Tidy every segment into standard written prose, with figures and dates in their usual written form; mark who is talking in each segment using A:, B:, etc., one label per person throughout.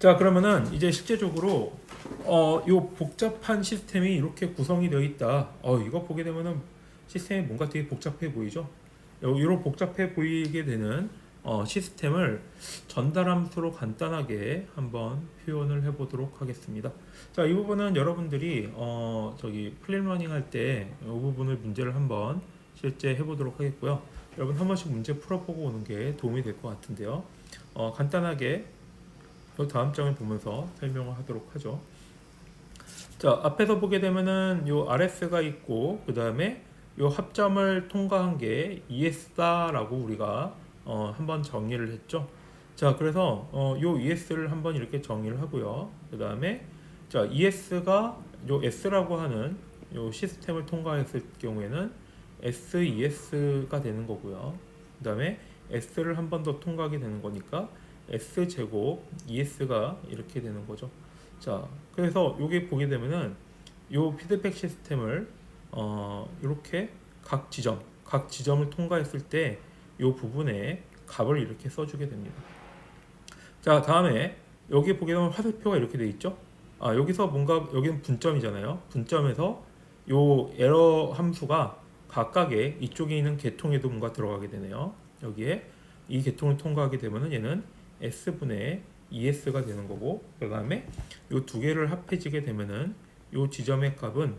A: 자, 그러면은 이제 실제적으로 요 복잡한 시스템이 이렇게 구성이 되어 있다. 이거 보게 되면은 시스템이 뭔가 되게 복잡해 보이죠? 이런 복잡해 보이게 되는 시스템을 전달함수로 간단하게 한번 표현을 해보도록 하겠습니다. 자, 이 부분은 여러분들이 저기 플립러닝 할 때 이 부분을 문제를 한번 실제 해보도록 하겠고요. 여러분 한 번씩 문제 풀어보고 오는 게 도움이 될 것 같은데요. 간단하게 이 다음 장을 보면서 설명을 하도록 하죠. 자, 앞에서 보게 되면은 요 RS가 있고 그 다음에 요 합점을 통과한 게 ES다라고 우리가 한번 정의를 했죠. 자, 그래서 요 ES를 한번 이렇게 정의를 하고요. 그 다음에 자, ES가 요 S라고 하는 요 시스템을 통과했을 경우에는 SES가 되는 거고요. 그 다음에 S를 한 번 더 통과하게 되는 거니까 S제곱 ES가 이렇게 되는 거죠. 자, 그래서 여기 보게 되면은 요 피드백 시스템을 이렇게 각 지점을 통과했을 때 요 부분에 값을 이렇게 써주게 됩니다. 자, 다음에 여기 보게 되면 화살표가 이렇게 돼 있죠. 여기서 뭔가 여기는 분점이잖아요. 분점에서 요 에러 함수가 각각의 이쪽에 있는 계통에도 뭔가 들어가게 되네요. 여기에 이 계통을 통과하게 되면은 얘는 S분의 ES가 되는 거고, 그 다음에 요 두 개를 합해지게 되면은 요 지점의 값은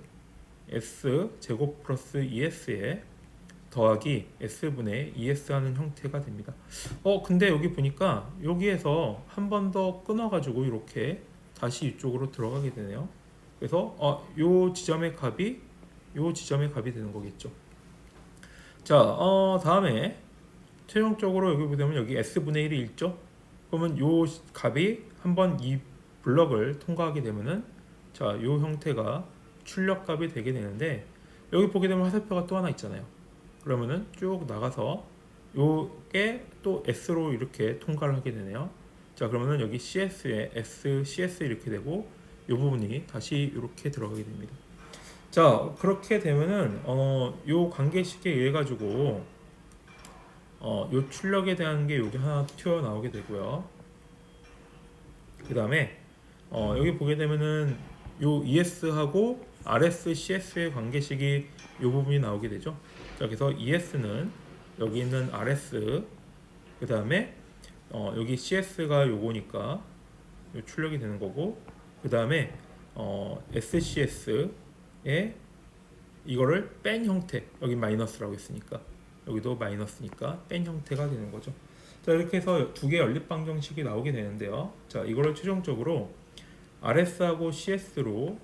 A: S 제곱 플러스 ES에 더하기 S분의 ES 하는 형태가 됩니다. 근데 여기 보니까 여기에서 한 번 더 끊어가지고 이렇게 다시 이쪽으로 들어가게 되네요. 그래서 요 지점의 값이 되는 거겠죠. 자, 다음에 최종적으로 여기 보면 여기 S분의 1이 있죠? 그러면 요 값이 한번 이 블럭을 통과하게 되면은 자, 요 형태가 출력값이 되게 되는데 여기 보게 되면 화살표가 또 하나 있잖아요. 그러면은 쭉 나가서 요게 또 S로 이렇게 통과를 하게 되네요. 자, 그러면은 여기 CS에 CS 이렇게 되고 요 부분이 다시 이렇게 들어가게 됩니다. 자, 그렇게 되면은 요 관계식에 의해 가지고 요 출력에 대한 게 여기 하나 튀어나오게 되고요. 그 다음에 여기 보게 되면은 요 ES하고 RS, CS의 관계식이 요 부분이 나오게 되죠. 자, 그래서 ES는 여기 있는 RS, 그 다음에 여기 CS가 요거니까 요 출력이 되는 거고, 그 다음에 SCS에 이거를 뺀 형태, 여기 마이너스라고 했으니까 여기도 마이너스니까 뺀 형태가 되는 거죠. 자, 이렇게 해서 두 개의 연립방정식이 나오게 되는데요. 자, 이거를 최종적으로 RS하고 CS로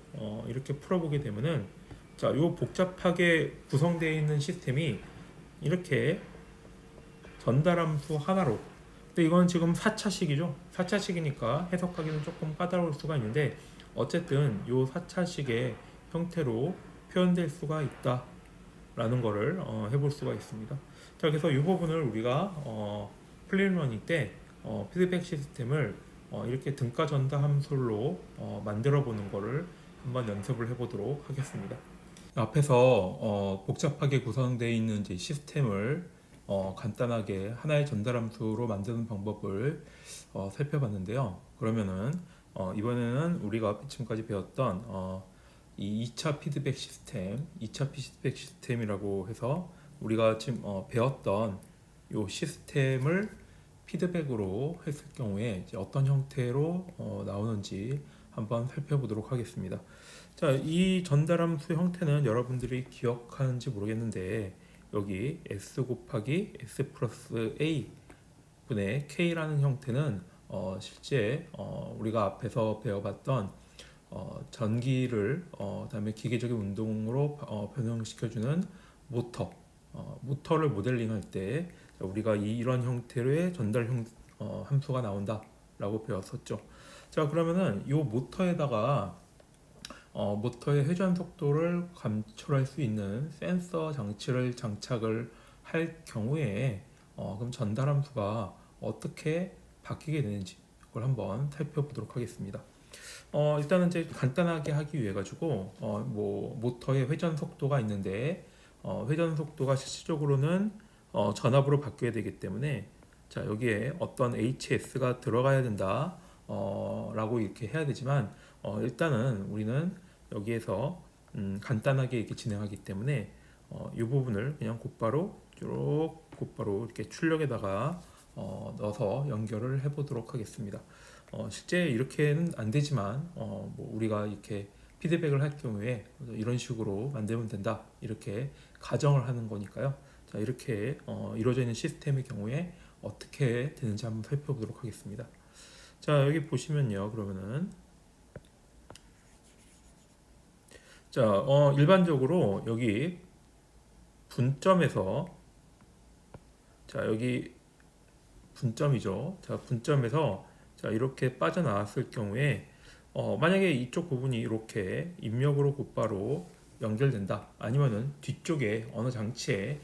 A: 이렇게 풀어보게 되면은 자, 요 복잡하게 구성되어 있는 시스템이 이렇게 전달함수 하나로, 근데 이건 지금 4차식이죠. 4차식이니까 해석하기는 조금 까다로울 수가 있는데 어쨌든 요 4차식의 형태로 표현될 수가 있다라는 거를 해볼 수가 있습니다. 자, 그래서 이 부분을 우리가 플립러닝 때 피드백 시스템을 이렇게 등가 전다 함수로 만들어 보는 거를 한번 연습을 해보도록 하겠습니다. 앞에서 복잡하게 구성되어 있는 이제 시스템을 간단하게 하나의 전달 함수로 만드는 방법을 살펴봤는데요. 그러면은 이번에는 우리가 지금까지 배웠던 이 2차 피드백 시스템이라고 해서 우리가 지금 배웠던 이 시스템을 피드백으로 했을 경우에 이제 어떤 형태로 나오는지 한번 살펴보도록 하겠습니다. 자, 이 전달함수 형태는 여러분들이 기억하는지 모르겠는데 여기 S 곱하기 S 플러스 A 분의 K라는 형태는 실제 우리가 앞에서 배워봤던 전기를 그다음에 기계적인 운동으로 변형시켜주는 모터를 모델링할 때 우리가 이런 형태의 전달 함수가 나온다라고 배웠었죠. 자, 그러면은 이 모터에다가 모터의 회전 속도를 감출할 수 있는 센서 장치를 장착을 할 경우에 그럼 전달 함수가 어떻게 바뀌게 되는지 그걸 한번 살펴보도록 하겠습니다. 일단은 이제 간단하게 하기 위해 가지고 뭐 모터의 회전 속도가 있는데 회전 속도가 실질적으로는 전압으로 바뀌어야 되기 때문에 자, 여기에 어떤 HS가 들어가야 된다 라고 이렇게 해야 되지만 일단은 우리는 여기에서 간단하게 이렇게 진행하기 때문에 이 부분을 그냥 곧바로 이렇게 출력에다가 넣어서 연결을 해보도록 하겠습니다. 실제 이렇게는 안 되지만 뭐 우리가 이렇게 피드백을 할 경우에 이런 식으로 만들면 된다 이렇게 가정을 하는 거니까요. 자, 이렇게 이루어져 있는 시스템의 경우에 어떻게 되는지 한번 살펴보도록 하겠습니다. 자, 여기 보시면요. 그러면은 자, 일반적으로 여기 분점에서 자, 여기 분점이죠. 자, 분점에서 자, 이렇게 빠져나왔을 경우에 만약에 이쪽 부분이 이렇게 입력으로 곧바로 연결된다. 아니면은 뒤쪽에 어느 장치에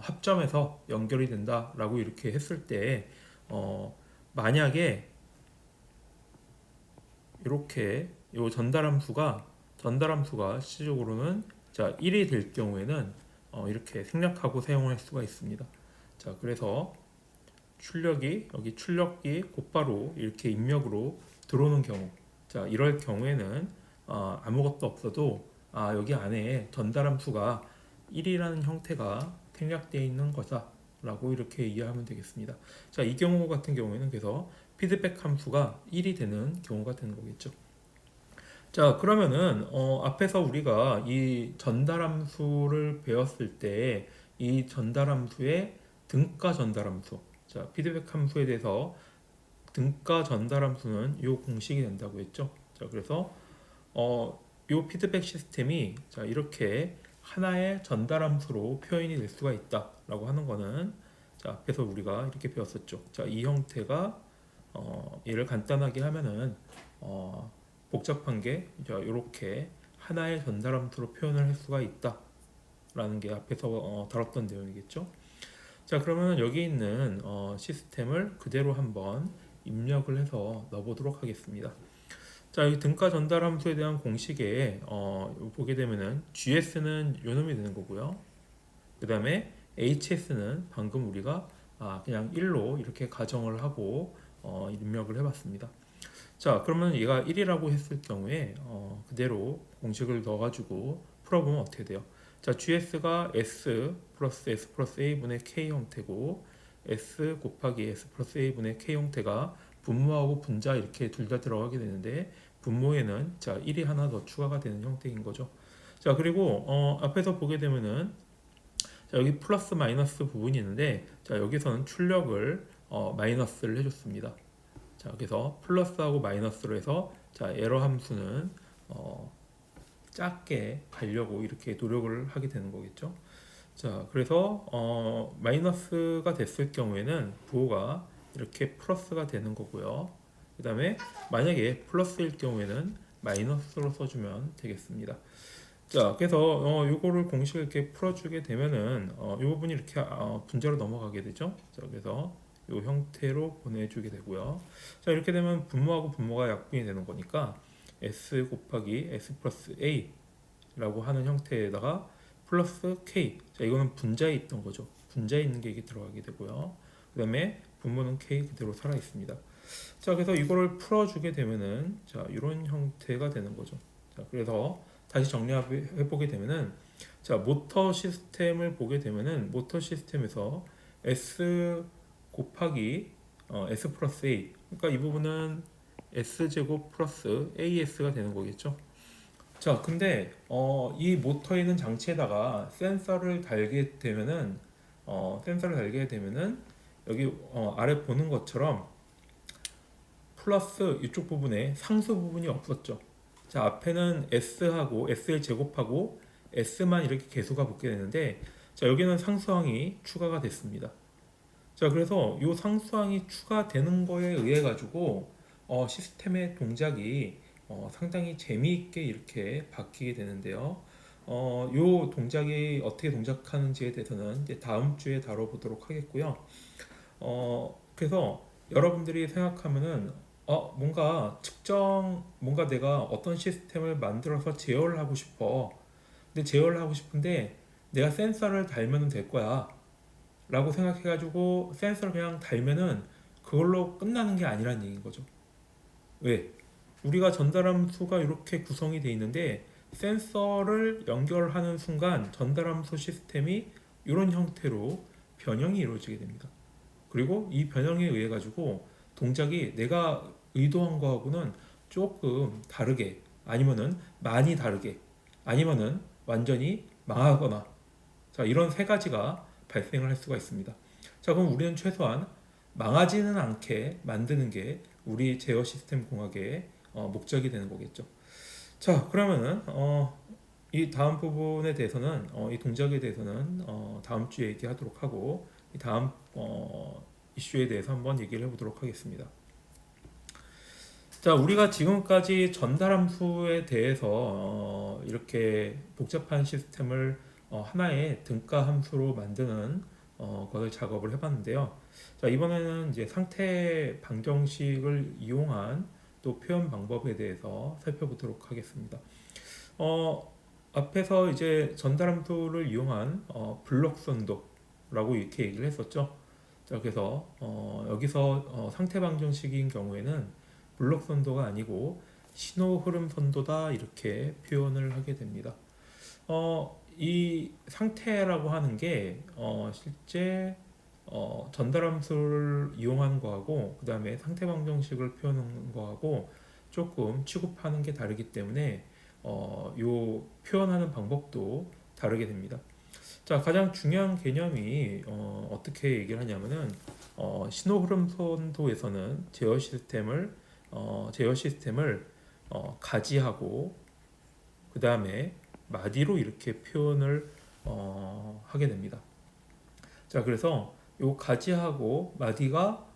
A: 합점해서 연결이 된다라고 이렇게 했을 때 만약에 이렇게 요 전달함수가 실질적으로는 자 1이 될 경우에는 이렇게 생략하고 사용할 수가 있습니다. 자, 그래서 여기 출력이 곧바로 이렇게 입력으로 들어오는 경우, 자 이럴 경우에는 아무것도 없어도 여기 안에 전달함수가 1이라는 형태가 생략되어 있는 거다라고 이렇게 이해하면 되겠습니다. 자, 이 경우 같은 경우에는 그래서 피드백 함수가 1이 되는 경우가 되는 거겠죠. 자, 그러면은 앞에서 우리가 이 전달함수를 배웠을 때 이 전달함수의 등가 전달함수, 자 피드백 함수에 대해서 등가 전달함수는 이 공식이 된다고 했죠. 자, 그래서 이 피드백 시스템이 자 이렇게 하나의 전달함수로 표현이 될 수가 있다라고 하는 거는 자 앞에서 우리가 이렇게 배웠었죠. 자, 이 형태가 얘를 간단하게 하면은 복잡한 게 이렇게 하나의 전달함수로 표현을 할 수가 있다라는 게 앞에서 다뤘던 내용이겠죠. 자, 그러면 여기 있는 시스템을 그대로 한번 입력을 해서 넣어보도록 하겠습니다. 자, 이 등가 전달 함수에 대한 공식에 보게 되면은 GS는 요 놈이 되는 거고요. 그 다음에 HS는 방금 우리가 그냥 1로 이렇게 가정을 하고 입력을 해봤습니다. 자, 그러면 얘가 1이라고 했을 경우에 그대로 공식을 넣어가지고 풀어보면 어떻게 돼요? 자, GS가 S 플러스 S 플러스 A분의 K 형태고 S 곱하기 S 플러스 A분의 K 형태가 분모하고 분자 이렇게 둘 다 들어가게 되는데 분모에는 자 1이 하나 더 추가가 되는 형태인 거죠. 자, 그리고 앞에서 보게 되면은 자, 여기 플러스 마이너스 부분이 있는데 자 여기서는 출력을 마이너스를 해줬습니다. 자, 그래서 플러스하고 마이너스로 해서 자 에러 함수는 작게 가려고 이렇게 노력을 하게 되는 거겠죠. 자, 그래서 마이너스가 됐을 경우에는 부호가 이렇게 플러스가 되는 거고요. 그 다음에 만약에 플러스일 경우에는 마이너스로 써주면 되겠습니다. 자, 그래서 요거를 공식을 이렇게 풀어주게 되면은 이 부분이 이렇게 분자로 넘어가게 되죠. 자, 그래서 이 형태로 보내주게 되고요. 자, 이렇게 되면 분모하고 분모가 약분이 되는 거니까 S 곱하기 S 플러스 A라고 하는 형태에다가 플러스 K. 자, 이거는 분자에 있던 거죠. 분자에 있는 게 이게 들어가게 되고요. 그 다음에 분모는 K 그대로 살아 있습니다. 자, 그래서 이거를 풀어주게 되면은 자, 이런 형태가 되는 거죠. 자, 그래서 다시 정리해 보게 되면은 자, 모터 시스템을 보게 되면은 모터 시스템에서 S 곱하기 S 플러스 A. 그러니까 이 부분은 S 제곱 플러스 AS가 되는 거겠죠. 자, 근데 이 모터에 있는 장치에다가 센서를 달게 되면은 여기 아래 보는 것처럼 플러스 이쪽 부분에 상수 부분이 없었죠. 자, 앞에는 S하고 S의 제곱하고 S만 이렇게 개수가 붙게 되는데 자, 여기는 상수항이 추가가 됐습니다. 자, 그래서 이 상수항이 추가되는 거에 의해 가지고 시스템의 동작이 상당히 재미있게 이렇게 바뀌게 되는데요. 이 동작이 어떻게 동작하는지에 대해서는 이제 다음 주에 다뤄보도록 하겠고요. 그래서 여러분들이 생각하면은 뭔가 내가 어떤 시스템을 만들어서 제어를 하고 싶어. 근데 제어를 하고 싶은데 내가 센서를 달면 될 거야. 라고 생각해가지고 센서를 그냥 달면은 그걸로 끝나는 게 아니란 얘기인 거죠. 왜? 우리가 전달함수가 이렇게 구성이 되어 있는데 센서를 연결하는 순간 전달함수 시스템이 이런 형태로 변형이 이루어지게 됩니다. 그리고 이 변형에 의해 가지고 동작이 내가 의도한 거하고는 조금 다르게 아니면은 많이 다르게 아니면은 완전히 망하거나 자 이런 세 가지가 발생을 할 수가 있습니다. 자 그럼 우리는 최소한 망하지는 않게 만드는 게 우리 제어 시스템 공학의 목적이 되는 거겠죠. 자 그러면은 이 다음 부분에 대해서는 이 동작에 대해서는 다음 주에 얘기하도록 하고 이 다음 이슈에 대해서 한번 얘기를 해보도록 하겠습니다. 자, 우리가 지금까지 전달함수에 대해서 이렇게 복잡한 시스템을 하나의 등가 함수로 만드는 것을 작업을 해봤는데요. 자, 이번에는 이제 상태 방정식을 이용한 또 표현 방법에 대해서 살펴보도록 하겠습니다. 앞에서 이제 전달함수를 이용한 블록 선도라고 이렇게 얘기를 했었죠. 자, 그래서 여기서 상태 방정식인 경우에는 블록 선도가 아니고 신호 흐름 선도다 이렇게 표현을 하게 됩니다. 이 상태라고 하는 게 실제 전달함수를 이용하는 거하고 그 다음에 상태 방정식을 표현하는 거하고 조금 취급하는 게 다르기 때문에 요 표현하는 방법도 다르게 됩니다. 자, 가장 중요한 개념이 어떻게 얘기를 하냐면은 신호 흐름 선도에서는 제어 시스템을 가지하고 그 다음에 마디로 이렇게 표현을 하게 됩니다. 자, 그래서 요 가지하고 마디가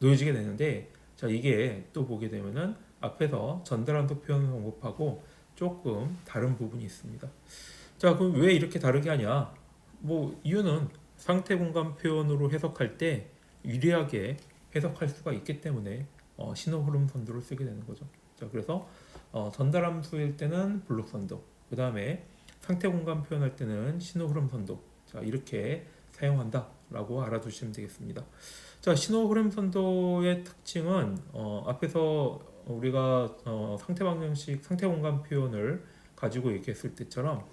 A: 놓여지게 되는데 자, 이게 또 보게 되면은 앞에서 전달함수 표현 방법하고 조금 다른 부분이 있습니다. 자, 그럼 왜 이렇게 다르게 하냐? 뭐 이유는 상태 공간 표현으로 해석할 때 유리하게 해석할 수가 있기 때문에 신호 흐름 선도를 쓰게 되는 거죠. 자, 그래서 전달함수일 때는 블록 선도, 그 다음에 상태 공간 표현할 때는 신호 흐름 선도. 자, 이렇게 사용한다라고 알아두시면 되겠습니다. 자, 신호 흐름 선도의 특징은 앞에서 우리가 상태 방정식, 상태 공간 표현을 가지고 얘기했을 때처럼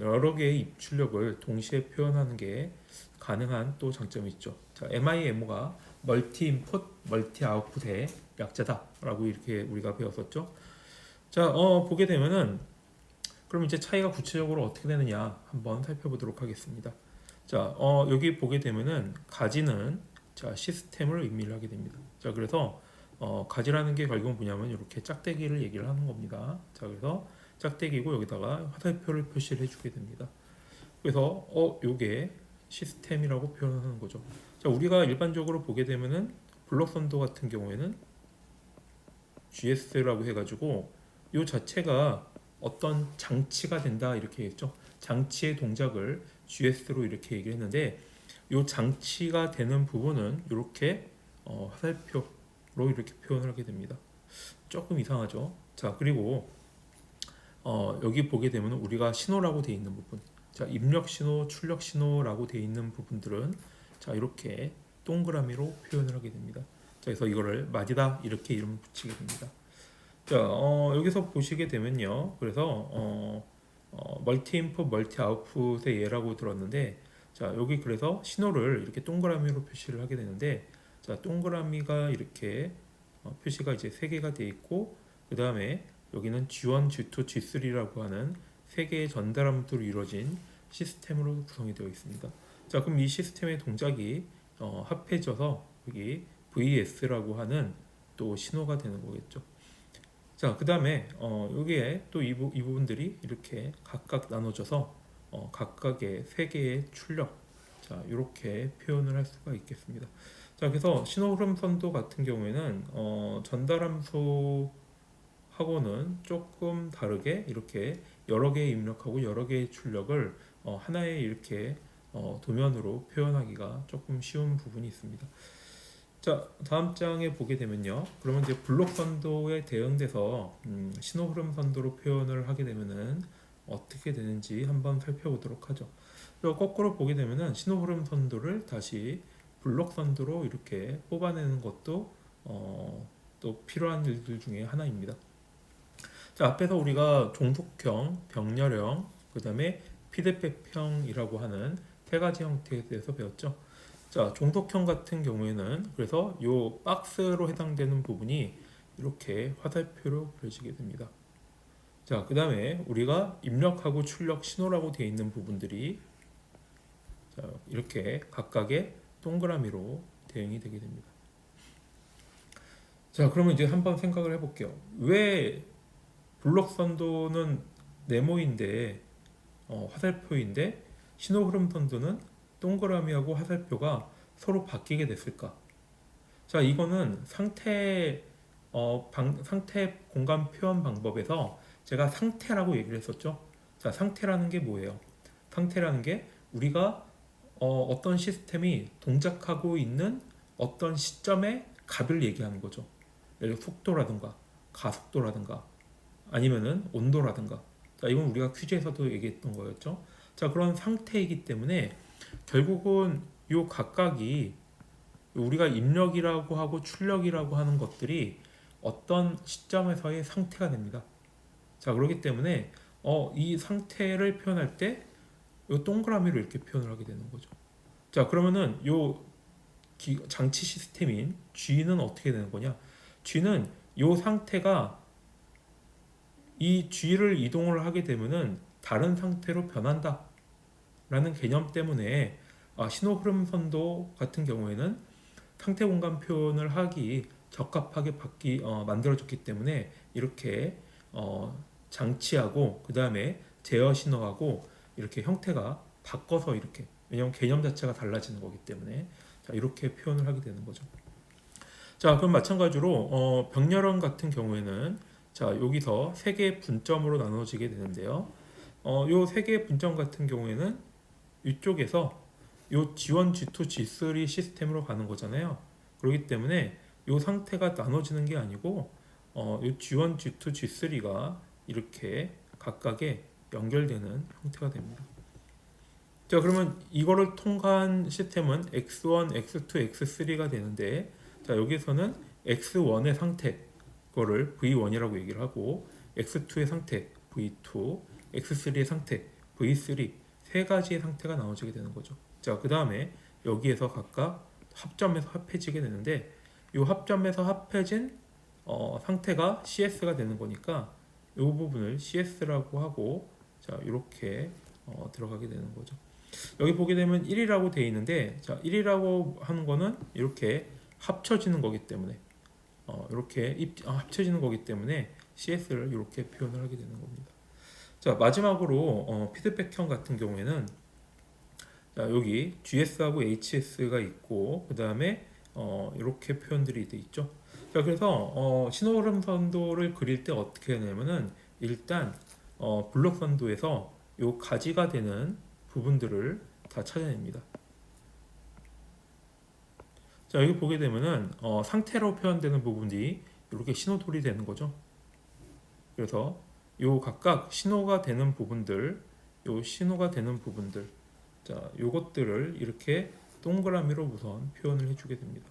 A: 여러 개의 입출력을 동시에 표현하는 게 가능한 또 장점이 있죠. 자, MIMO가 멀티 인풋, 멀티 아웃풋의 약자다라고 이렇게 우리가 배웠었죠. 자, 보게 되면은 그럼 이제 차이가 구체적으로 어떻게 되느냐 한번 살펴보도록 하겠습니다. 자, 여기 보게 되면은 가지는 자, 시스템을 의미를 하게 됩니다. 자, 그래서 가지라는 게 결국은 뭐냐면 이렇게 짝대기를 얘기를 하는 겁니다. 자, 그래서 짝대기고 여기다가 화살표를 표시를 해주게 됩니다. 그래서 요게 시스템이라고 표현하는 거죠. 자, 우리가 일반적으로 보게 되면은 블록 선도 같은 경우에는 GS라고 해가지고 요 자체가 어떤 장치가 된다 이렇게 했죠. 장치의 동작을 GS로 이렇게 얘기를 했는데 요 장치가 되는 부분은 이렇게 화살표로 이렇게 표현을 하게 됩니다. 조금 이상하죠. 자, 그리고 여기 보게 되면 우리가 신호라고 되어 있는 부분, 자, 입력 신호, 출력 신호라고 되어 있는 부분들은 자, 이렇게 동그라미로 표현을 하게 됩니다. 자, 그래서 이거를 마디다 이렇게 이름을 붙이게 됩니다. 자, 여기서 보시게 되면요. 그래서 멀티 인풋, 멀티 아웃풋의 예라고 들었는데, 자, 여기 그래서 신호를 이렇게 동그라미로 표시를 하게 되는데, 자, 동그라미가 이렇게 표시가 이제 세 개가 되어 있고, 그 다음에 여기는 G1, G2, G3라고 하는 세 개의 전달함수로 이루어진 시스템으로 구성이 되어 있습니다. 자, 그럼 이 시스템의 동작이 합해져서 여기 VS라고 하는 또 신호가 되는 거겠죠. 자, 그 다음에 여기에 또 이 부분들이 이렇게 각각 나눠져서 각각의 세 개의 출력, 자, 이렇게 표현을 할 수가 있겠습니다. 자, 그래서 신호 흐름 선도 같은 경우에는 전달함수 하고는 조금 다르게 이렇게 여러 개의 입력하고 여러 개의 출력을 하나의 이렇게 도면으로 표현하기가 조금 쉬운 부분이 있습니다. 자, 다음 장에 보게 되면요. 그러면 이제 블록 선도에 대응돼서 신호 흐름 선도로 표현을 하게 되면은 어떻게 되는지 한번 살펴보도록 하죠. 거꾸로 보게 되면은 신호 흐름 선도를 다시 블록 선도로 이렇게 뽑아내는 것도 또 필요한 일들 중에 하나입니다. 자, 앞에서 우리가 종속형, 병렬형, 그 다음에 피드백형이라고 하는 세 가지 형태에 대해서 배웠죠. 자, 종속형 같은 경우에는 그래서 요 박스로 해당되는 부분이 이렇게 화살표로 그려지게 됩니다. 자, 그 다음에 우리가 입력하고 출력 신호라고 되어 있는 부분들이 자, 이렇게 각각의 동그라미로 대응이 되게 됩니다. 자, 그러면 이제 한번 생각을 해볼게요. 왜 블록 선도는 네모인데 화살표인데 신호 흐름 선도는 동그라미하고 화살표가 서로 바뀌게 됐을까? 자, 이거는 상태 공간 표현 방법에서 제가 상태라고 얘기를 했었죠. 자, 상태라는 게 뭐예요? 상태라는 게 우리가 어떤 시스템이 동작하고 있는 어떤 시점의 값을 얘기하는 거죠. 예를 들어 속도라든가 가속도라든가 아니면은 온도라든가. 자, 이건 우리가 퀴즈에서도 얘기했던 거였죠. 자, 그런 상태이기 때문에 결국은 요 각각이 우리가 입력이라고 하고 출력이라고 하는 것들이 어떤 시점에서의 상태가 됩니다. 자, 그렇기 때문에 이 상태를 표현할 때 요 동그라미로 이렇게 표현을 하게 되는 거죠. 자, 그러면은 요 장치 시스템인 G는 어떻게 되는 거냐? G는 요 상태가 이 G를 이동을 하게 되면은 다른 상태로 변한다 라는 개념 때문에 신호 흐름 선도 같은 경우에는 상태 공간 표현을 하기 적합하게 만들어졌기 때문에 이렇게 장치하고 그 다음에 제어 신호하고 이렇게 형태가 바꿔서 이렇게, 왜냐하면 개념 자체가 달라지는 거기 때문에 자, 이렇게 표현을 하게 되는 거죠. 자, 그럼 마찬가지로 병렬형 같은 경우에는 자, 여기서 세 개의 분점으로 나눠지게 되는데요. 요 세 개의 분점 같은 경우에는 이쪽에서 요 G1, G2, G3 시스템으로 가는 거잖아요. 그렇기 때문에 요 상태가 나눠지는 게 아니고 요 G1, G2, G3가 이렇게 각각의 연결되는 형태가 됩니다. 자, 그러면 이거를 통과한 시스템은 X1, X2, X3가 되는데 자, 여기서는 X1의 상태 그거를 V1이라고 얘기를 하고 X2의 상태 V2, X3의 상태 V3 세 가지의 상태가 나눠지게 되는 거죠. 자, 그 다음에 여기에서 각각 합점해서 합해지게 되는데 이 합점에서 합해진 상태가 CS가 되는 거니까 이 부분을 CS라고 하고 자, 이렇게 들어가게 되는 거죠. 여기 보게 되면 1이라고 되어 있는데 자, 1이라고 하는 거는 이렇게 합쳐지는 거기 때문에 이렇게 합쳐지는 거기 때문에 CS를 이렇게 표현을 하게 되는 겁니다. 자, 마지막으로 피드백형 같은 경우에는 자, 여기 GS하고 HS가 있고 그 다음에 이렇게 표현들이 돼 있죠. 자, 그래서 신호 흐름 선도를 그릴 때 어떻게 하냐면은 일단 블록 선도에서 요 가지가 되는 부분들을 다 찾아냅니다. 자, 여기 보게 되면은 상태로 표현되는 부분이 이렇게 신호돌이 되는 거죠. 그래서 요 각각 신호가 되는 부분들, 자, 요것들을 이렇게 동그라미로 우선 표현을 해주게 됩니다.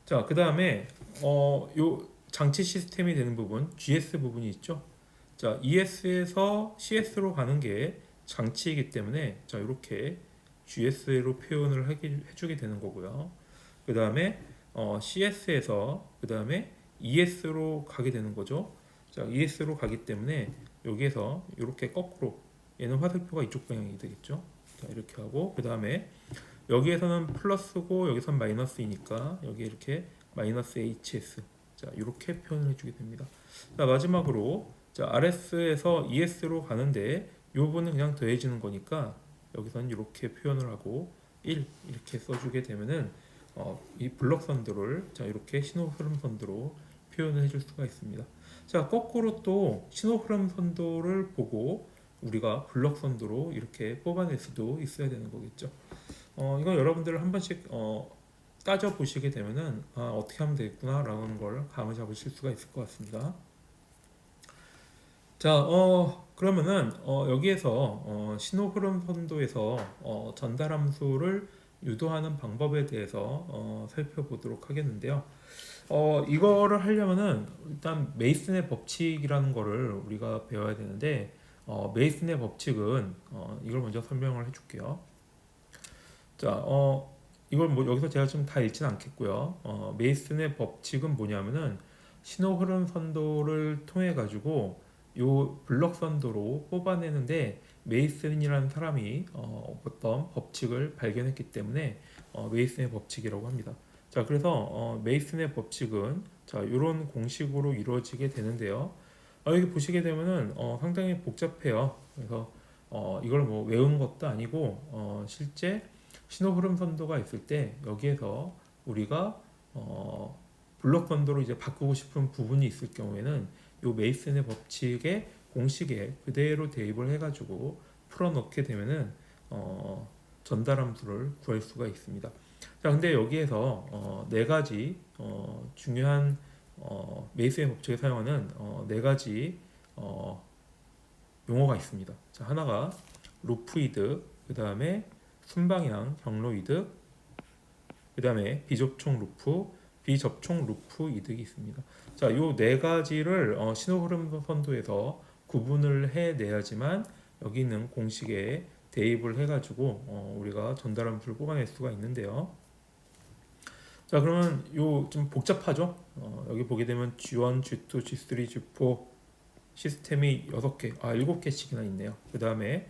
A: 자, 그 다음에 요 장치 시스템이 되는 부분, GS 부분이 있죠. 자, ES에서 CS로 가는 게 장치이기 때문에 자, 이렇게 GS로 표현을 해주게 되는 거고요. 그 다음에 CS에서 그 다음에 ES로 가게 되는 거죠. 자, ES로 가기 때문에 여기에서 이렇게 거꾸로 얘는 화살표가 이쪽 방향이 되겠죠. 자, 이렇게 하고 그 다음에 여기에서는 플러스고 여기서는 마이너스이니까 여기 이렇게 마이너스 HS 자, 이렇게 표현을 해주게 됩니다. 자, 마지막으로 자, RS에서 ES로 가는데 이 부분은 그냥 더해지는 거니까 여기서는 이렇게 표현을 하고 1 이렇게 써주게 되면은 이 블록 선도를 자, 이렇게 신호 흐름 선도로 표현을 해줄 수가 있습니다. 자, 거꾸로 또 신호 흐름 선도를 보고 우리가 블록 선도로 이렇게 뽑아낼 수도 있어야 되는 거겠죠. 이거 여러분들 한 번씩 따져 보시게 되면은 어떻게 하면 되겠구나라는 걸 감을 잡으실 수가 있을 것 같습니다. 자, 그러면은 여기에서 신호 흐름 선도에서 전달 함수를 유도하는 방법에 대해서 살펴보도록 하겠는데요. 이거를 하려면은 일단 메이슨의 법칙이라는 거를 우리가 배워야 되는데 메이슨의 법칙은 이걸 먼저 설명을 해줄게요. 자, 이걸 뭐 여기서 제가 좀 다 읽지는 않겠고요. 메이슨의 법칙은 뭐냐면은 신호 흐름 선도를 통해 가지고 요 블럭 선도로 뽑아내는데 메이슨이라는 사람이 어떤 법칙을 발견했기 때문에 메이슨의 법칙이라고 합니다. 자, 그래서 메이슨의 법칙은 자, 이런 공식으로 이루어지게 되는데요. 여기 보시게 되면은 상당히 복잡해요. 그래서 이걸 뭐 외우는 것도 아니고 실제 신호 흐름 선도가 있을 때 여기에서 우리가 블록 선도로 이제 바꾸고 싶은 부분이 있을 경우에는 요 메이슨의 법칙의 공식에 그대로 대입을 해가지고 풀어넣게 되면은 전달 함수를 구할 수가 있습니다. 자, 근데 여기에서 네 가지 중요한 메이슨의 법칙에 사용하는 네 가지 용어가 있습니다. 자, 하나가 루프 이득, 그 다음에 순방향 경로 이득, 그 다음에 비접촉 루프, 비접촉 루프 이득이 있습니다. 자, 요 네 가지를 신호 흐름 선도에서 구분을 해내야지만 여기 있는 공식에 대입을 해가지고 우리가 전달 함수를 뽑아낼 수가 있는데요. 자, 그러면 요 좀 복잡하죠? 여기 보게 되면 G1, G2, G3, G4 시스템이 6개, 7개씩이나 있네요. 그 다음에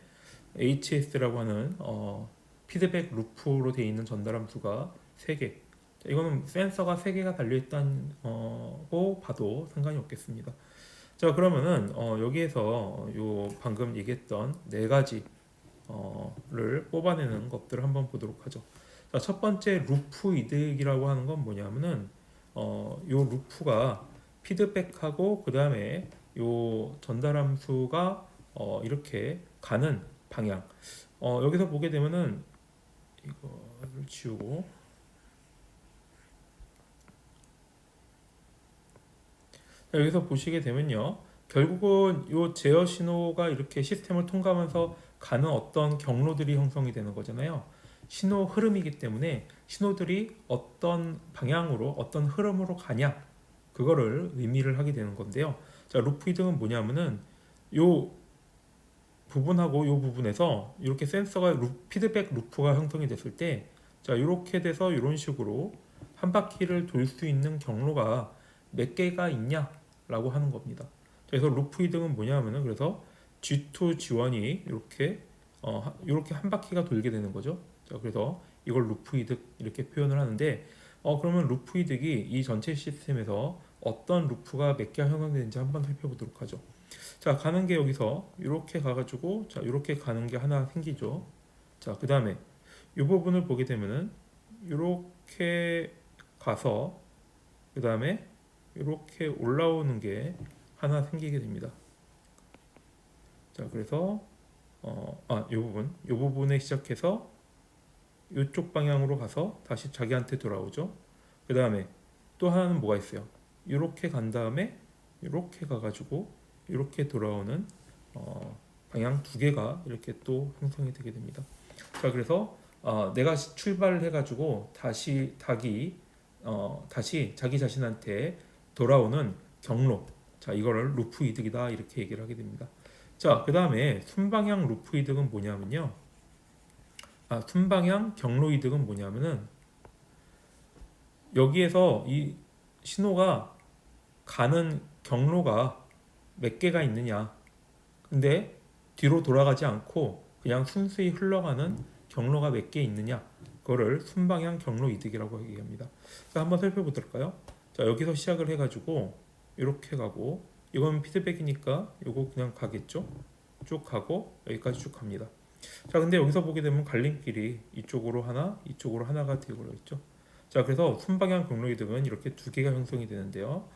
A: HS라고 하는 피드백 루프로 되어 있는 전달 함수가 3개. 자, 이거는 센서가 3개가 달려있다고 봐도 상관이 없겠습니다. 자, 그러면은 여기에서 요 방금 얘기했던 네 가지를 뽑아내는 것들을 한번 보도록 하죠. 자, 첫 번째 루프 이득이라고 하는 건 뭐냐면은 요 루프가 피드백하고 그 다음에 요 전달 함수가 이렇게 가는 방향. 여기서 보게 되면은 이거를 지우고 자, 여기서 보시게 되면요. 결국은 요 제어 신호가 이렇게 시스템을 통과하면서 가는 어떤 경로들이 형성이 되는 거잖아요. 신호 흐름이기 때문에 신호들이 어떤 방향으로 어떤 흐름으로 가냐 그거를 의미를 하게 되는 건데요. 자, 루프 이등은 뭐냐면은 요 부분하고 요 부분에서 이렇게 센서가 피드백 루프가 형성이 됐을 때 자, 이렇게 돼서 이런 식으로 한 바퀴를 돌 수 있는 경로가 몇 개가 있냐라고 하는 겁니다. 그래서 루프 이등은 뭐냐면은 그래서 G2, G1이 이렇게 한 바퀴가 돌게 되는 거죠. 자, 그래서 이걸 루프 이득 이렇게 표현을 하는데 그러면 루프 이득이 이 전체 시스템에서 어떤 루프가 몇 개가 형성되는지 한번 살펴보도록 하죠. 자, 가는 게 여기서 이렇게 가가지고 자, 이렇게 가는 게 하나 생기죠. 자, 그 다음에 이 부분을 보게 되면은 이렇게 가서 그 다음에 이렇게 올라오는 게 하나 생기게 됩니다. 자, 그래서 이 부분에 시작해서 이쪽 방향으로 가서 다시 자기한테 돌아오죠. 그 다음에 또 하나는 뭐가 있어요? 이렇게 간 다음에 이렇게 가가지고 이렇게 돌아오는 방향 두 개가 이렇게 또 형성이 되게 됩니다. 자, 그래서 내가 출발을 해가지고 다시 자기 자신한테 돌아오는 경로. 자, 이거를 루프 이득이다 이렇게 얘기를 하게 됩니다. 자, 그 다음에 순방향 루프 이득은 뭐냐면요. 순방향 경로 이득은 뭐냐면은 여기에서 이 신호가 가는 경로가 몇 개가 있느냐. 근데 뒤로 돌아가지 않고 그냥 순수히 흘러가는 경로가 몇 개 있느냐. 그거를 순방향 경로 이득이라고 얘기합니다. 자, 한번 살펴보도록까요? 자, 여기서 시작을 해가지고 이렇게 가고 이건 피드백이니까 이거 그냥 가겠죠. 쭉 가고 여기까지 쭉 갑니다. 자, 근데 여기서 보게 되면 갈림길이 이쪽으로 하나, 이쪽으로 하나가 되고 있죠. 자, 그래서 순방향 경로 이득은 이렇게 두 개가 형성이 되는데요.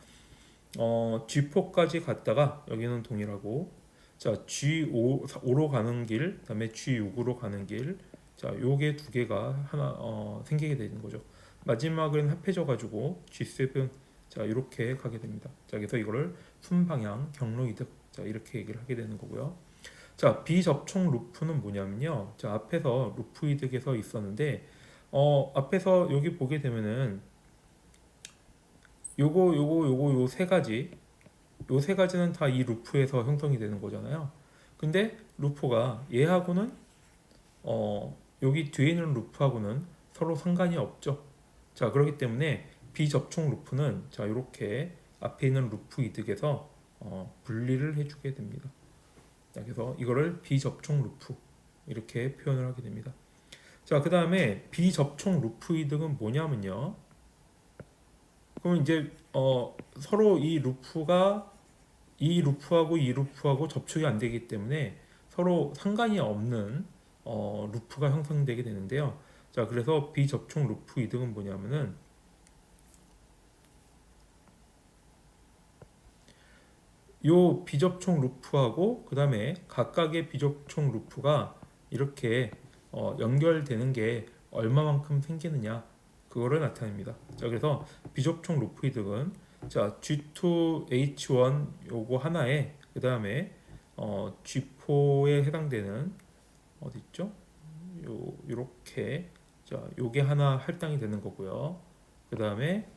A: G4까지 갔다가 여기는 동일하고 자, G5로 가는 길, 그다음에 G6으로 가는 길. 자, 요게 두 개가 하나 생기게 되는 거죠. 마지막은 합해져 가지고 G7 자, 이렇게 가게 됩니다. 자, 그래서 이거를 순방향 경로 이득 자, 이렇게 얘기를 하게 되는 거고요. 자, 비접촉 루프는 뭐냐면요. 자, 앞에서 루프 이득에서 있었는데 앞에서 여기 보게 되면은 요거 요 세 가지 요 세 가지는 다 이 루프에서 형성이 되는 거잖아요. 근데 루프가 얘하고는 여기 뒤에 있는 루프하고는 서로 상관이 없죠. 자, 그렇기 때문에 비접촉 루프는 자, 이렇게 앞에 있는 루프 이득에서 분리를 해주게 됩니다. 자, 그래서 이거를 비접촉 루프 이렇게 표현을 하게 됩니다. 자, 그 다음에 비접촉 루프 이득은 뭐냐면요. 그럼 이제 서로 이 루프가 이 루프하고 이 루프하고 접촉이 안 되기 때문에 서로 상관이 없는 루프가 형성되게 되는데요. 자, 그래서 비접촉 루프 이득은 뭐냐면은 요 비접촉 루프하고 그 다음에 각각의 비접촉 루프가 이렇게 연결되는 게 얼마만큼 생기느냐 그거를 나타냅니다. 자, 그래서 비접촉 루프 이득은 자 G2H1 요거 하나에 그 다음에 G4에 해당되는 어디 있죠? 요렇게 자 요게 하나 할당이 되는 거고요. 그 다음에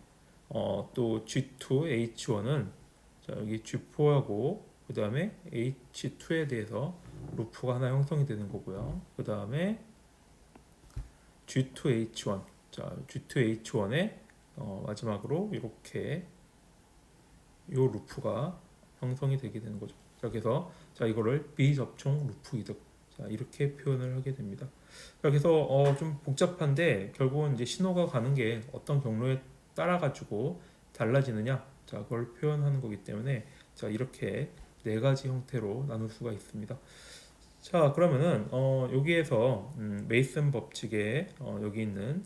A: 또 G2H1은 자 여기 G4하고 그 다음에 H2에 대해서 루프가 하나 형성이 되는 거고요. 그 다음에 G2H1 자 G2H1에 마지막으로 이렇게 요 루프가 형성이 되게 되는 거죠. 자, 그래서 자 이거를 비접촉 루프 이득 자 이렇게 표현을 하게 됩니다. 자, 그래서 좀 복잡한데 결국은 이제 신호가 가는 게 어떤 경로에 따라 가지고 달라지느냐 자 그걸 표현하는 거기 때문에 자 이렇게 네 가지 형태로 나눌 수가 있습니다. 자, 그러면은 여기에서 메이슨 법칙에 여기 있는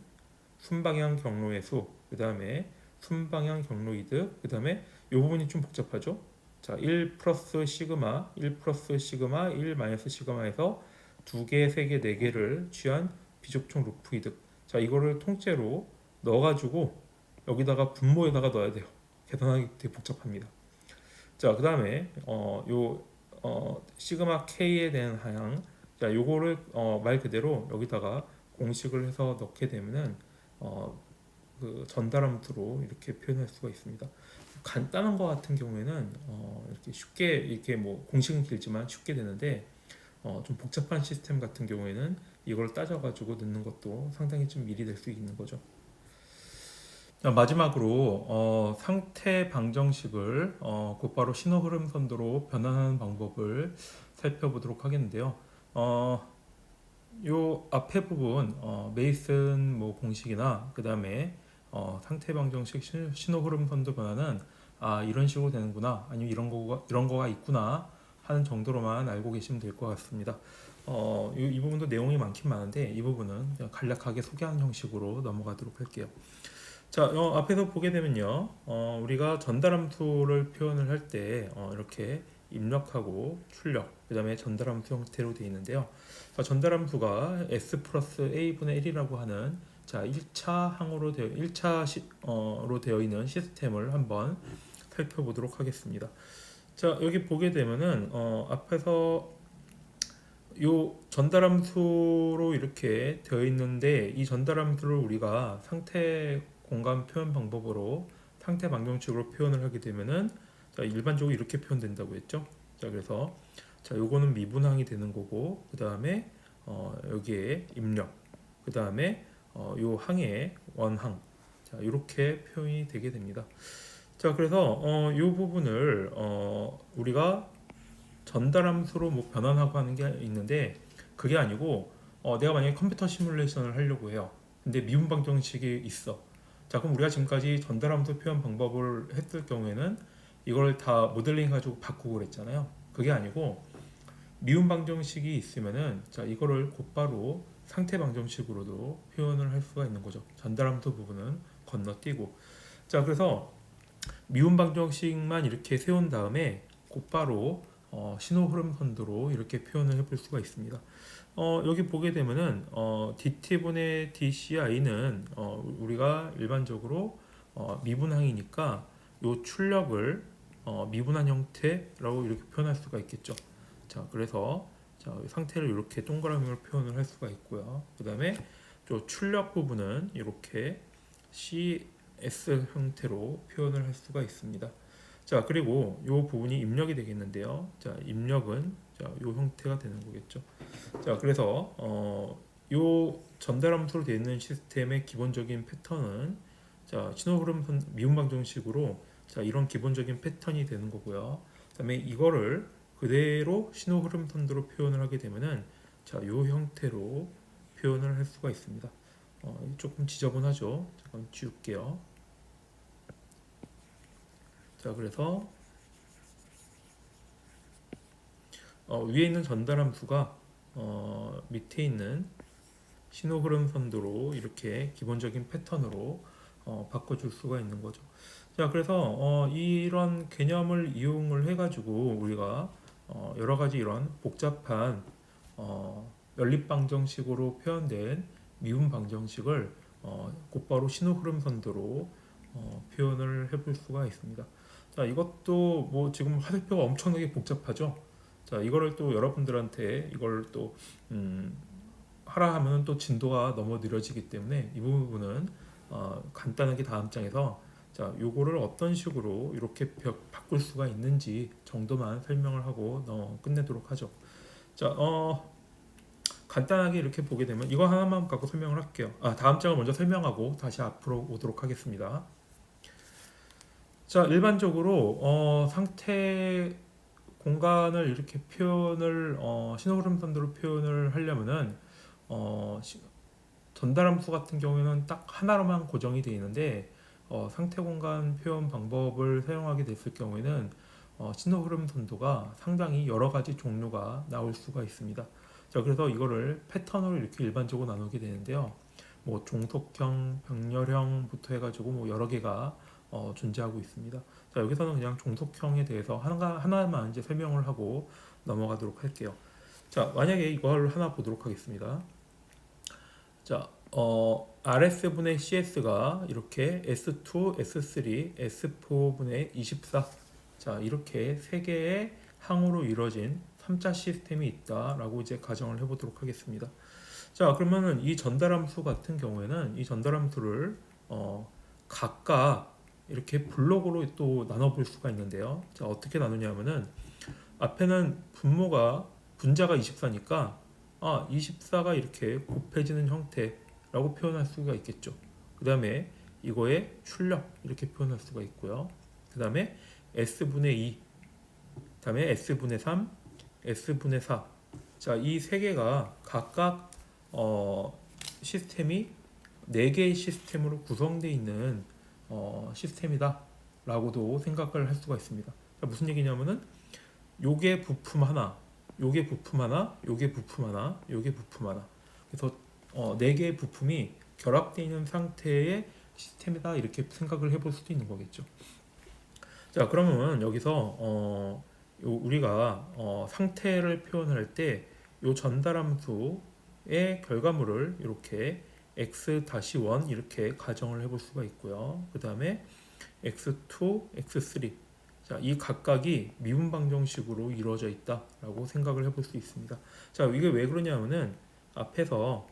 A: 순방향 경로의 수, 그 다음에 순방향 경로 이득, 그 다음에 이 부분이 좀 복잡하죠. 자, 1 플러스 시그마, 1 플러스 시그마, 1 마이너스 시그마에서 두 개, 세 개, 네 개를 취한 비접촉 루프 이득. 자, 이거를 통째로 넣어가지고 여기다가 분모에다가 넣어야 돼요. 계산하기 되게 복잡합니다. 자, 그 다음에 시그마 K에 대한 하향. 자, 요거를 말 그대로 여기다가 공식을 해서 넣게 되면은 그 전달함수로 이렇게 표현할 수가 있습니다. 간단한 거 같은 경우에는 이렇게 쉽게 이렇게 뭐 공식은 길지만 쉽게 되는데 좀 복잡한 시스템 같은 경우에는 이걸 따져가지고 넣는 것도 상당히 좀 일이 될 수 있는 거죠. 자, 마지막으로 상태 방정식을 곧바로 신호 흐름 선도로 변환하는 방법을 살펴보도록 하겠는데요. 요 앞에 부분 메이슨 뭐 공식이나 그 다음에 상태 방정식 신호 흐름 선도 변화는 이런 식으로 되는구나 아니면 이런 거가 있구나 하는 정도로만 알고 계시면 될 것 같습니다. 이 부분도 내용이 많긴 많은데 이 부분은 그냥 간략하게 소개하는 형식으로 넘어가도록 할게요. 자, 앞에서 보게 되면요, 우리가 전달함수를 표현을 할 때 이렇게 입력하고 출력, 그 다음에 전달함수 형태로 되어 있는데요. 자, 전달함수가 s 플러스 a분의 1이라고 하는 자 1차 항으로 되어 1차로 되어 있는 시스템을 한번 살펴보도록 하겠습니다. 자, 여기 보게 되면은 앞에서 요 전달함수로 이렇게 되어 있는데 이 전달함수를 우리가 상태 공간 표현 방법으로 상태 방정식으로 표현을 하게 되면은 자, 일반적으로 이렇게 표현된다고 했죠. 자, 그래서 자, 요거는 미분항이 되는 거고 그 다음에 여기에 입력 그 다음에 요 항의 원항 자, 이렇게 표현이 되게 됩니다. 자, 그래서 요 부분을 우리가 전달함수로 뭐 변환하고 하는 게 있는데 그게 아니고 내가 만약에 컴퓨터 시뮬레이션을 하려고 해요. 근데 미분 방정식이 있어. 자, 그럼 우리가 지금까지 전달함수 표현 방법을 했을 경우에는 이걸 다 모델링 가지고 바꾸고 그랬잖아요. 그게 아니고 미분 방정식이 있으면은 자, 이거를 곧바로 상태 방정식으로도 표현을 할 수가 있는 거죠. 전달함수 부분은 건너뛰고. 자, 그래서 미분 방정식만 이렇게 세운 다음에 곧바로 신호 흐름 선도로 이렇게 표현을 해볼 수가 있습니다. 여기 보게 되면은 dt분의 dci는 우리가 일반적으로 미분항이니까 요 출력을 미분한 형태라고 이렇게 표현할 수가 있겠죠. 자, 그래서 자, 상태를 이렇게 동그라미로 표현을 할 수가 있고요. 그 다음에 또 출력 부분은 이렇게 CS 형태로 표현을 할 수가 있습니다. 자, 그리고 이 부분이 입력이 되겠는데요. 자, 입력은 자, 이 형태가 되는 거겠죠. 자, 그래서 요 전달 함수로 되어 있는 시스템의 기본적인 패턴은 자, 신호 흐름 미분 방정식으로 자, 이런 기본적인 패턴이 되는 거고요. 그다음에 이거를 그대로 신호 흐름 선도로 표현을 하게 되면은 자, 요 형태로 표현을 할 수가 있습니다. 조금 지저분하죠. 잠깐 지울게요. 자, 그래서 위에 있는 전달 함수가 밑에 있는 신호 흐름 선도로 이렇게 기본적인 패턴으로 바꿔줄 수가 있는 거죠. 자, 그래서 이런 개념을 이용을 해가지고 우리가 여러 가지 이런 복잡한 연립 방정식으로 표현된 미분 방정식을 곧바로 신호 흐름 선도로 표현을 해볼 수가 있습니다. 자, 이것도 뭐 지금 화살표가 엄청나게 복잡하죠. 자, 이거를 또 여러분들한테 이걸 또 하라 하면 또 진도가 너무 느려지기 때문에 이 부분은 간단하게 다음 장에서 자, 요거를 어떤 식으로 이렇게 바꿀 수가 있는지 정도만 설명을 하고 끝내도록 하죠. 자, 간단하게 이렇게 보게 되면 이거 하나만 갖고 설명을 할게요. 다음 장을 먼저 설명하고 다시 앞으로 오도록 하겠습니다. 자, 일반적으로 상태 공간을 이렇게 표현을 신호 흐름 선도로 표현을 하려면은 전달 함수 같은 경우에는 딱 하나로만 고정이 되어 있는데 상태 공간 표현 방법을 사용하게 됐을 경우에는 신호 흐름 선도가 상당히 여러 가지 종류가 나올 수가 있습니다. 자, 그래서 이거를 패턴으로 이렇게 일반적으로 나누게 되는데요. 뭐 종속형, 병렬형부터 해가지고 뭐 여러 개가 존재하고 있습니다. 자, 여기서는 그냥 종속형에 대해서 하나만 이제 설명을 하고 넘어가도록 할게요. 자, 만약에 이걸 하나 보도록 하겠습니다. 자, RS분의 CS가 이렇게 S2, S3, S4분의 24 자, 이렇게 세 개의 항으로 이루어진 3자 시스템이 있다라고 이제 가정을 해보도록 하겠습니다. 자, 그러면은 이 전달함수 같은 경우에는 이 전달함수를 각각 이렇게 블록으로 또 나눠볼 수가 있는데요. 자, 어떻게 나누냐면은 앞에는 분자가 24니까 24가 이렇게 곱해지는 형태라고 표현할 수가 있겠죠. 그 다음에 이거의 출력 이렇게 표현할 수가 있고요. 그 다음에 S분의 2, 그 다음에 S분의 3, S분의 4. 자, 이 세 개가 각각 시스템이 4개의 시스템으로 구성되어 있는 시스템이다 라고도 생각을 할 수가 있습니다. 자, 무슨 얘기냐면은 요게 부품 하나, 요게 부품 하나, 요게 부품 하나, 요게 부품 하나. 그래서 4개의 부품이 결합되어 있는 상태의 시스템이다 이렇게 생각을 해볼 수도 있는 거겠죠. 자, 그러면 여기서 우리가 상태를 표현할 때 요 전달함수의 결과물을 이렇게 x-1 이렇게 가정을 해볼 수가 있고요. 그 다음에 x2, x3 자, 이 각각이 미분 방정식으로 이루어져 있다라고 생각을 해볼 수 있습니다. 자, 이게 왜 그러냐면은 앞에서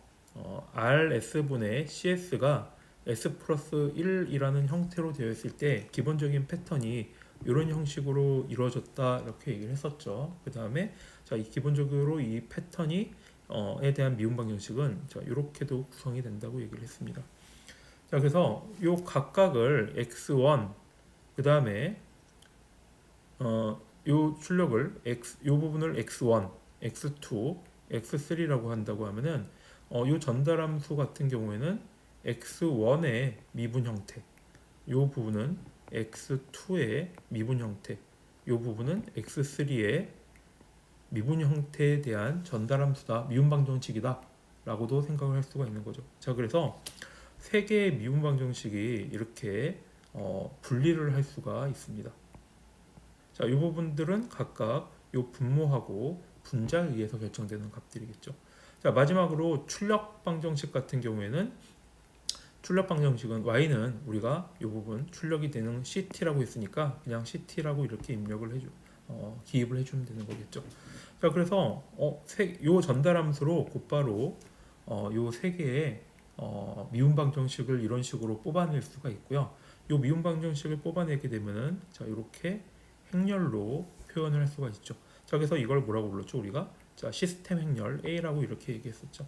A: RS분의 CS가 S 플러스 1이라는 형태로 되어 있을 때 기본적인 패턴이 이런 형식으로 이루어졌다 이렇게 얘기를 했었죠. 그 다음에 자, 이 기본적으로 이 패턴이 에 대한 미분 방정식은 자, 이렇게도 구성이 된다고 얘기를 했습니다. 자, 그래서 요 각각을 x1 그 다음에 요 출력을 요 부분을 x1, x2, x3라고 한다고 하면은 요 전달함수 같은 경우에는 x1의 미분 형태, 요 부분은 x2의 미분 형태, 요 부분은 x3의 미분 형태에 대한 전달함수다, 미분 방정식이다 라고도 생각을 할 수가 있는 거죠. 자, 그래서 세 개의 미분 방정식이 이렇게 분리를 할 수가 있습니다. 자, 이 부분들은 각각 이 분모하고 분자에 의해서 결정되는 값들이겠죠. 자, 마지막으로 출력 방정식 같은 경우에는 출력 방정식은 y는 우리가 이 부분 출력이 되는 ct라고 했으니까 그냥 ct라고 이렇게 입력을 기입을 해주면 되는 거겠죠. 자, 그래서 요 전달함수로 곧바로 요 세 개의 미분 방정식을 이런 식으로 뽑아낼 수가 있고요. 이 미분 방정식을 뽑아내게 되면은 자 이렇게 행렬로 표현을 할 수가 있죠. 자 그래서 이걸 뭐라고 불렀죠 우리가? 자 시스템 행렬 A라고 이렇게 얘기했었죠.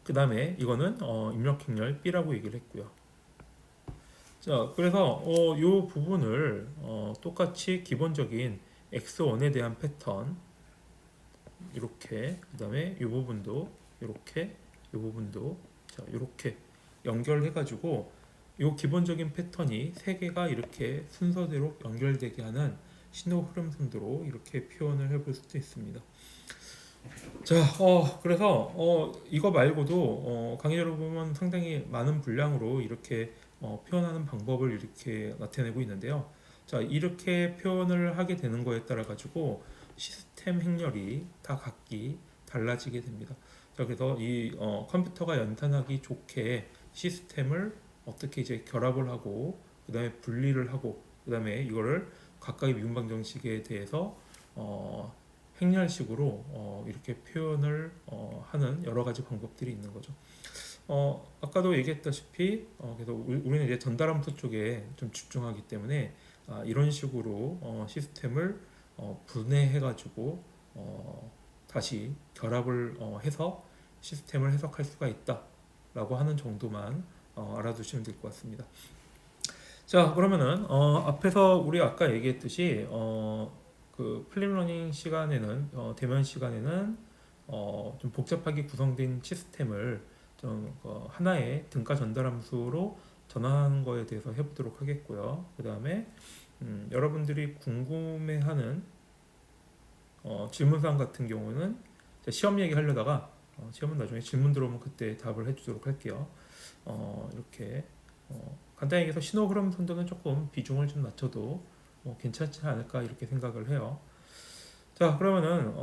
A: 그 다음에 이거는 입력 행렬 B라고 얘기를 했고요. 자 그래서 이 부분을 똑같이 기본적인 X1에 대한 패턴 이렇게 그 다음에 이 부분도 이렇게 이 부분도 자 이렇게 연결해 가지고 이 기본적인 패턴이 세 개가 이렇게 순서대로 연결되게 하는 신호 흐름 선도로 이렇게 표현을 해볼 수도 있습니다. 자, 그래서 이거 말고도 강의자로 보면 상당히 많은 분량으로 이렇게 표현하는 방법을 이렇게 나타내고 있는데요. 자, 이렇게 표현을 하게 되는 거에 따라 가지고 시스템 행렬이 다 각기 달라지게 됩니다. 자, 그래서 이 컴퓨터가 연산하기 좋게 시스템을 어떻게 이제 결합을 하고 그다음에 분리를 하고 그다음에 이거를 각각의 미분 방정식에 대해서 행렬식으로 이렇게 표현을 하는 여러 가지 방법들이 있는 거죠. 아까도 얘기했다시피 그래서 우리는 이제 전달함수 쪽에 좀 집중하기 때문에 이런 식으로 시스템을 분해해가지고 다시 결합을 해서 시스템을 해석할 수가 있다라고 하는 정도만 알아두시면 될 것 같습니다. 자 그러면은 앞에서 우리 아까 얘기했듯이 그 플립러닝 시간에는 대면 시간에는 좀 복잡하게 구성된 시스템을 좀 하나의 등가 전달함수로 전환하는 거에 대해서 해보도록 하겠고요. 그 다음에 여러분들이 궁금해하는 질문사항 같은 경우는 시험 얘기하려다가 시험은 나중에 질문 들어오면 그때 답을 해주도록 할게요. 이렇게 간단히 얘기해서 신호 흐름 선도는 조금 비중을 좀 낮춰도 괜찮지 않을까 이렇게 생각을 해요. 자 그러면은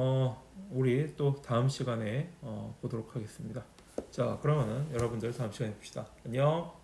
A: 우리 또 다음 시간에 보도록 하겠습니다. 자 그러면은 여러분들 다음 시간에 봅시다. 안녕.